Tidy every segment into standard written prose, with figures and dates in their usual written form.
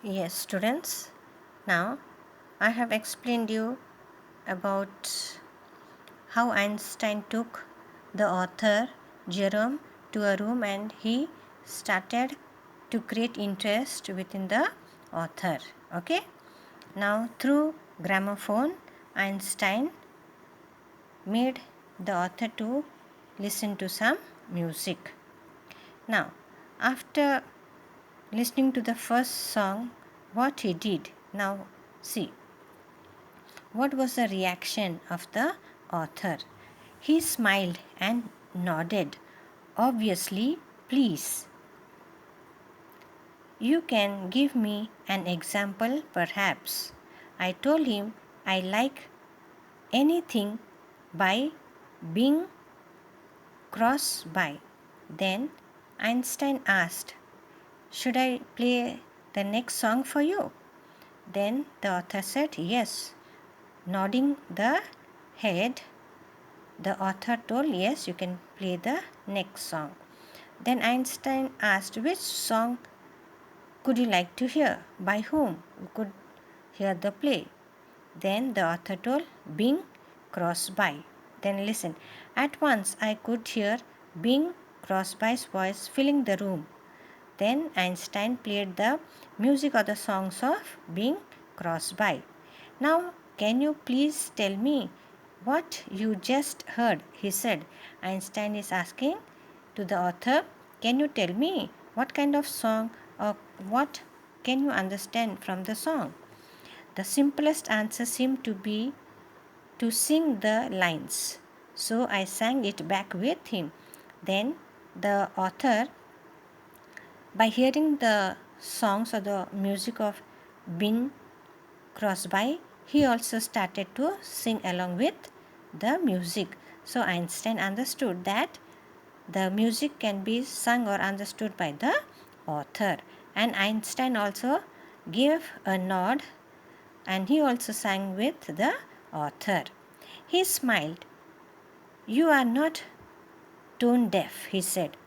Yes, students. Now I have explained you about how Einstein took the author Jerome to a room and he started to create interest within the author. Okay? Now through gramophone, Einstein made the author to listen to some music. Now, after listening to the first song, what he did. Now, see, what was the reaction of the author? He smiled and nodded. Obviously, please. You can give me an example, perhaps. I told him I like anything by Bing Crosby. Then Einstein asked, should I play the next song for you? Then the author said yes. Nodding the head, the author told, yes, you can play the next song. Then Einstein asked, which song could you like to hear? By whom you could hear the play? Then the author told, Bing Crosby. Then listen. At once I could hear Bing Crosby's voice filling the room. Then Einstein played the music of the songs of Bing Crosby. Now, can you please tell me what you just heard? He said. Einstein is asking to the author, can you tell me what kind of song or what can you understand from the song? The simplest answer seemed to be to sing the lines. So I sang it back with him. Then the author, by hearing the songs or the music of Bing Crosby, he also started to sing along with the music. So Einstein understood that the music can be sung or understood by the author. And Einstein also gave a nod and he also sang with the author. He smiled. You are not tone deaf, he said.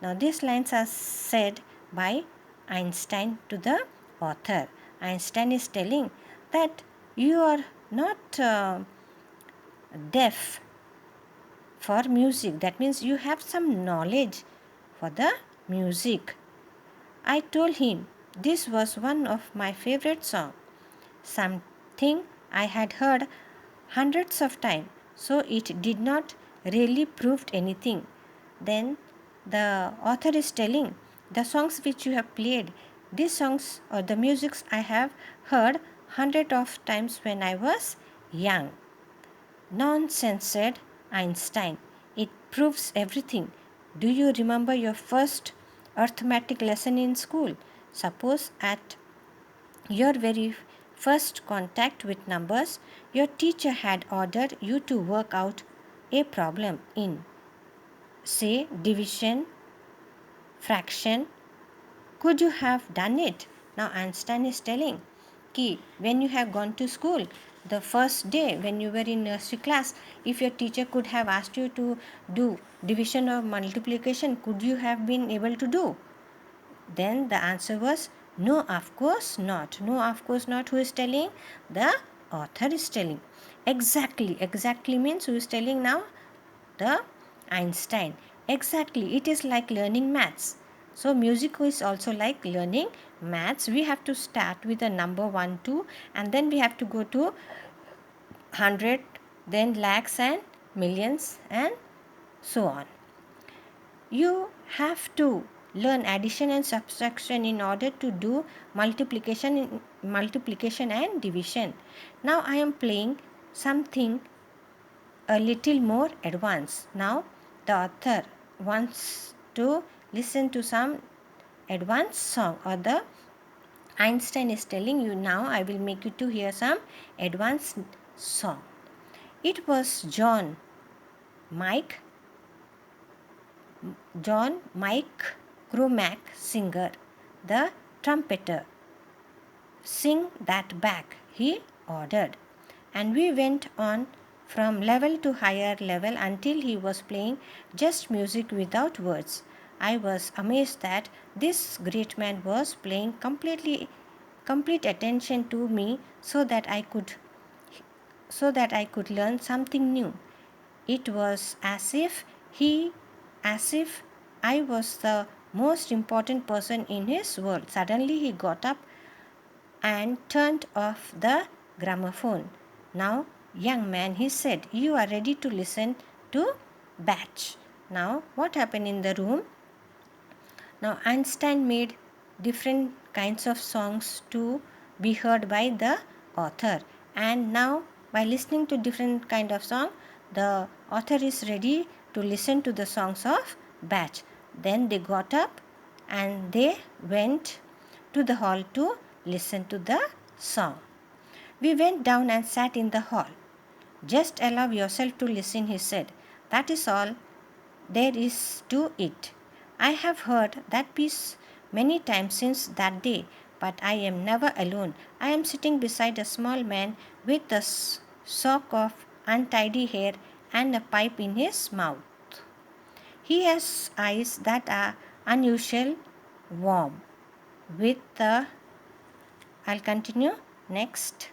Now, these lines are said by Einstein to the author. Einstein is telling that you are not deaf for music. That means you have some knowledge for the music. I told him this was one of my favorite songs, something I had heard hundreds of times, so it did not really prove anything. Then the author is telling the songs which you have played, these songs or the musics I have heard hundred of times when I was young. Nonsense, said Einstein. It proves everything. Do you remember your first arithmetic lesson in school? Suppose at your very first contact with numbers, your teacher had ordered you to work out a problem in, say, division, fraction. Could you have done it? Now Einstein is telling कि when you have gone to school, the first day when you were in nursery class, if your teacher could have asked you to do division or multiplication, could you have been able to do? Then the answer was no, of course not. No, of course not. Who is telling? The author is telling. Exactly. Exactly means who is telling now? The Einstein. Exactly. It is like learning maths. So music is also like learning maths. We have to start with the number 1, 2 and then we have to go to 100, then lakhs and millions and so on. You have to learn addition and subtraction in order to do multiplication and division. Now I am playing something a little more advanced. Now the author wants to listen to some advanced song, or the Einstein is telling you now I will make you to hear some advanced song. It was Mike Cromack singer, the trumpeter. Sing that back, he ordered. And we went on from level to higher level until he was playing just music without words. I was amazed that this great man was playing completely complete attention to me so that I could learn something new. It was as if I was the most important person in his world. Suddenly he got up and turned off the gramophone. Now, young man, he said, you are ready to listen to Bach. Now, what happened in the room? Now, Einstein made different kinds of songs to be heard by the author. And now, by listening to different kind of song, the author is ready to listen to the songs of Bach. Then they got up and they went to the hall to listen to the song. We went down and sat in the hall. Just allow yourself to listen, he said. That is all there is to it. I have heard that piece many times since that day, but I am never alone. I am sitting beside a small man with a shock of untidy hair and a pipe in his mouth. He has eyes that are unusual warm. With the I'll continue next.